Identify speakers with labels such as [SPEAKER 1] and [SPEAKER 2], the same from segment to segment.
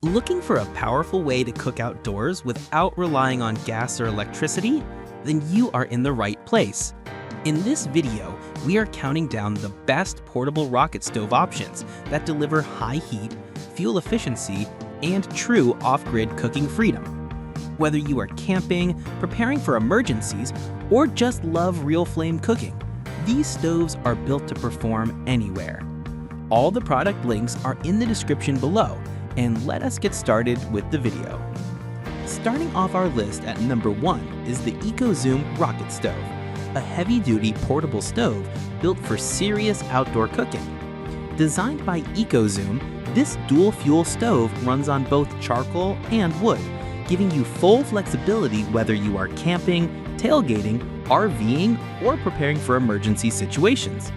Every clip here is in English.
[SPEAKER 1] Looking for a powerful way to cook outdoors without relying on gas or electricity? Then you are in the right place. In this video, we are counting down the best portable rocket stove options that deliver high heat, fuel efficiency, and true off-grid cooking freedom. Whether you are camping, preparing for emergencies, or just love real flame cooking, these stoves are built to perform anywhere. All the product links are in the description below, and let us get started with the video. Starting off our list at number 1 is the EcoZoom Rocket Stove, a heavy-duty portable stove built for serious outdoor cooking. Designed by EcoZoom, this dual-fuel stove runs on both charcoal and wood, giving you full flexibility whether you are camping, tailgating, RVing, or preparing for emergency situations.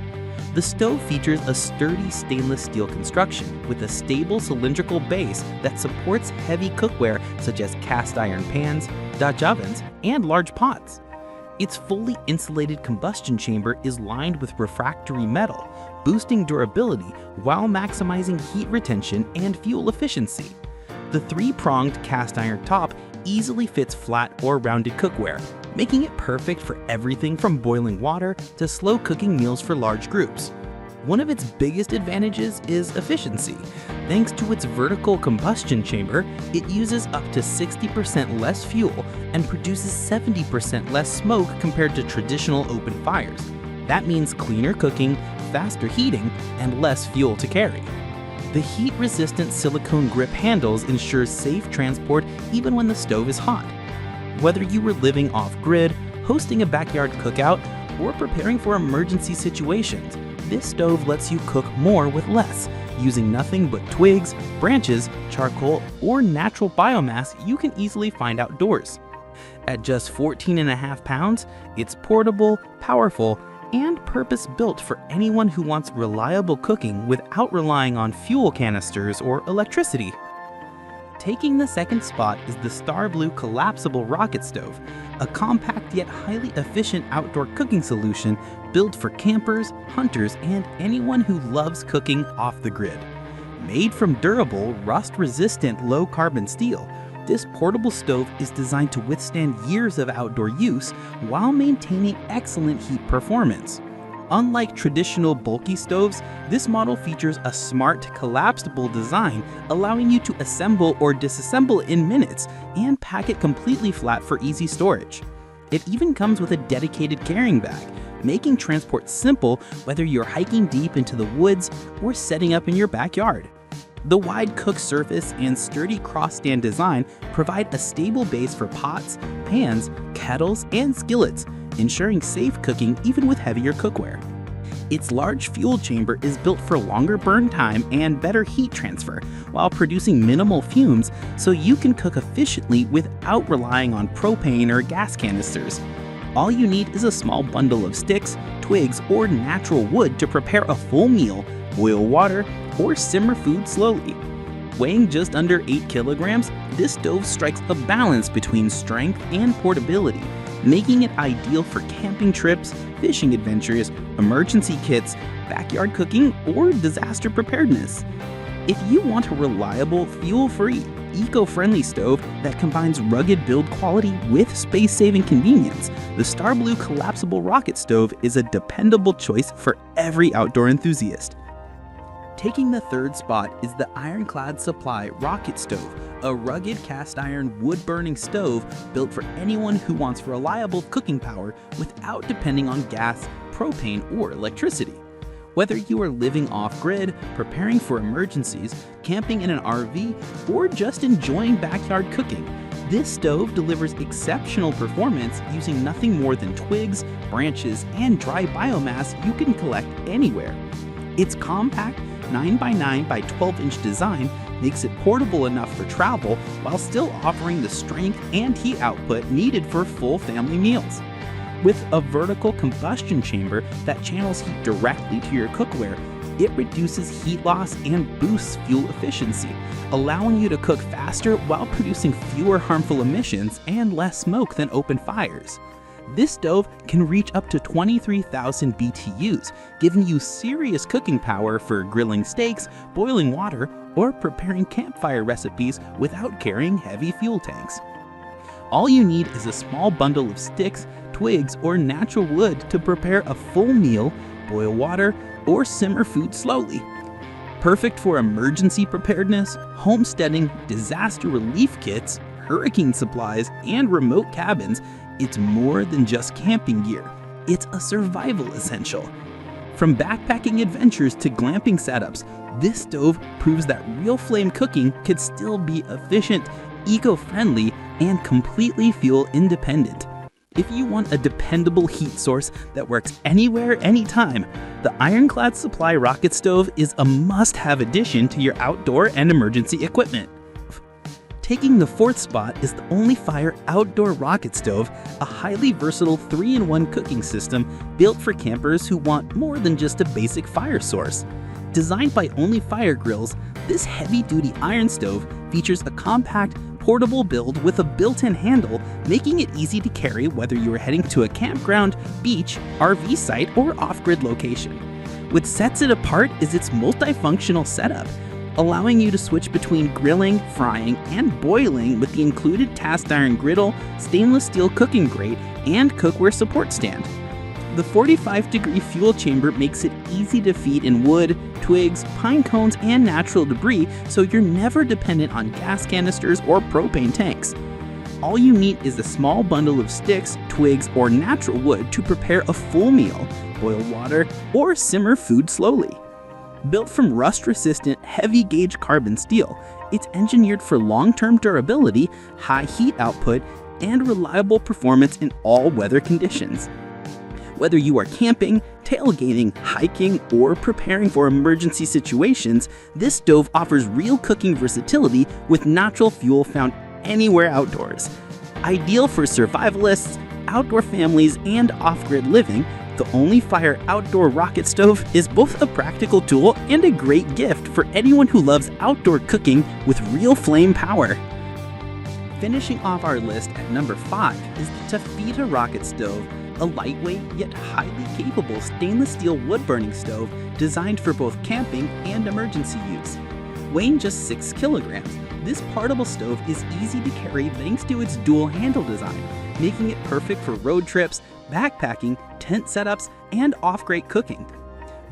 [SPEAKER 1] The stove features a sturdy stainless steel construction with a stable cylindrical base that supports heavy cookware such as cast iron pans, Dutch ovens, and large pots. Its fully insulated combustion chamber is lined with refractory metal, boosting durability while maximizing heat retention and fuel efficiency. The 3-pronged cast iron top easily fits flat or rounded cookware, making it perfect for everything from boiling water to slow cooking meals for large groups. One of its biggest advantages is efficiency. Thanks to its vertical combustion chamber, it uses up to 60% less fuel and produces 70% less smoke compared to traditional open fires. That means cleaner cooking, faster heating, and less fuel to carry. The heat-resistant silicone grip handles ensure safe transport even when the stove is hot. Whether you were living off-grid, hosting a backyard cookout, or preparing for emergency situations, this stove lets you cook more with less, using nothing but twigs, branches, charcoal, or natural biomass you can easily find outdoors. At just 14.5 pounds, it's portable, powerful, and purpose-built for anyone who wants reliable cooking without relying on fuel canisters or electricity. Taking the second spot is the StarBlue Collapsible Rocket Stove, a compact yet highly efficient outdoor cooking solution built for campers, hunters, and anyone who loves cooking off the grid. Made from durable, rust-resistant, low-carbon steel, this portable stove is designed to withstand years of outdoor use while maintaining excellent heat performance. Unlike traditional bulky stoves, this model features a smart, collapsible design, allowing you to assemble or disassemble in minutes and pack it completely flat for easy storage. It even comes with a dedicated carrying bag, making transport simple whether you're hiking deep into the woods or setting up in your backyard. The wide cook surface and sturdy cross-stand design provide a stable base for pots, pans, kettles, and skillets, ensuring safe cooking even with heavier cookware. Its large fuel chamber is built for longer burn time and better heat transfer, while producing minimal fumes so you can cook efficiently without relying on propane or gas canisters. All you need is a small bundle of sticks, twigs, or natural wood to prepare a full meal, boil water, or simmer food slowly. Weighing just under 8 kilograms, this stove strikes a balance between strength and portability, making it ideal for camping trips, fishing adventures, emergency kits, backyard cooking, or disaster preparedness. If you want a reliable, fuel-free, eco-friendly stove that combines rugged build quality with space-saving convenience, the StarBlue Collapsible Rocket Stove is a dependable choice for every outdoor enthusiast. Taking the third spot is the Ironclad Supply Rocket Stove, a rugged cast iron wood-burning stove built for anyone who wants reliable cooking power without depending on gas, propane, or electricity. Whether you are living off-grid, preparing for emergencies, camping in an RV, or just enjoying backyard cooking, this stove delivers exceptional performance using nothing more than twigs, branches, and dry biomass you can collect anywhere. Its compact 9x9 by 12-inch design makes it portable enough for travel while still offering the strength and heat output needed for full family meals. With a vertical combustion chamber that channels heat directly to your cookware, it reduces heat loss and boosts fuel efficiency, allowing you to cook faster while producing fewer harmful emissions and less smoke than open fires. This stove can reach up to 23,000 BTUs, giving you serious cooking power for grilling steaks, boiling water, or preparing campfire recipes without carrying heavy fuel tanks. All you need is a small bundle of sticks, twigs, or natural wood to prepare a full meal, boil water, or simmer food slowly. Perfect for emergency preparedness, homesteading, disaster relief kits, hurricane supplies, and remote cabins, it's more than just camping gear. It's a survival essential. From backpacking adventures to glamping setups, this stove proves that real flame cooking could still be efficient, eco-friendly, and completely fuel independent. If you want a dependable heat source that works anywhere, anytime, the Ironclad Supply Rocket Stove is a must-have addition to your outdoor and emergency equipment. Taking the fourth spot is the Onlyfire Outdoor Rocket Stove, a highly versatile 3-in-1 cooking system built for campers who want more than just a basic fire source. Designed by Onlyfire grills, this heavy-duty iron stove features a compact, portable build with a built-in handle, making it easy to carry whether you are heading to a campground, beach, RV site, or off-grid location. What sets it apart is its multifunctional setup, allowing you to switch between grilling, frying, and boiling with the included cast iron griddle, stainless steel cooking grate, and cookware support stand. The 45-degree fuel chamber makes it easy to feed in wood, twigs, pine cones, and natural debris, so you're never dependent on gas canisters or propane tanks. All you need is a small bundle of sticks, twigs, or natural wood to prepare a full meal, boil water, or simmer food slowly. Built from rust-resistant, heavy-gauge carbon steel, it's engineered for long-term durability, high heat output, and reliable performance in all weather conditions. Whether you are camping, tailgating, hiking, or preparing for emergency situations, this stove offers real cooking versatility with natural fuel found anywhere outdoors. Ideal for survivalists, outdoor families, and off-grid living, the Onlyfire Outdoor Rocket Stove is both a practical tool and a great gift for anyone who loves outdoor cooking with real flame power. Finishing off our list at number 5 is the Tafeida Rocket Stove, a lightweight yet highly capable stainless steel wood-burning stove designed for both camping and emergency use. Weighing just 6 kilograms, this portable stove is easy to carry thanks to its dual handle design, making it perfect for road trips, backpacking, tent setups, and off-grid cooking.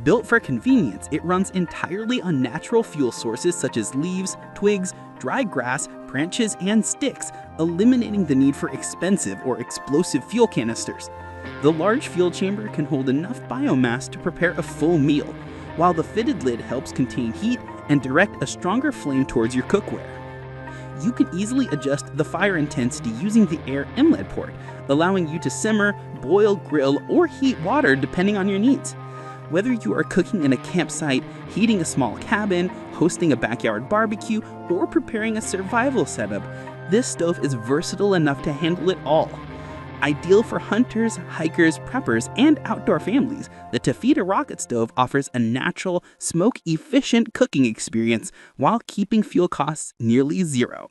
[SPEAKER 1] Built for convenience, it runs entirely on natural fuel sources such as leaves, twigs, dry grass, branches, and sticks, eliminating the need for expensive or explosive fuel canisters. The large fuel chamber can hold enough biomass to prepare a full meal, while the fitted lid helps contain heat and direct a stronger flame towards your cookware. You can easily adjust the fire intensity using the air inlet port, allowing you to simmer, boil, grill, or heat water depending on your needs. Whether you are cooking in a campsite, heating a small cabin, hosting a backyard barbecue, or preparing a survival setup, this stove is versatile enough to handle it all. Ideal for hunters, hikers, preppers, and outdoor families, the Tafeida Rocket Stove offers a natural, smoke-efficient cooking experience while keeping fuel costs nearly zero.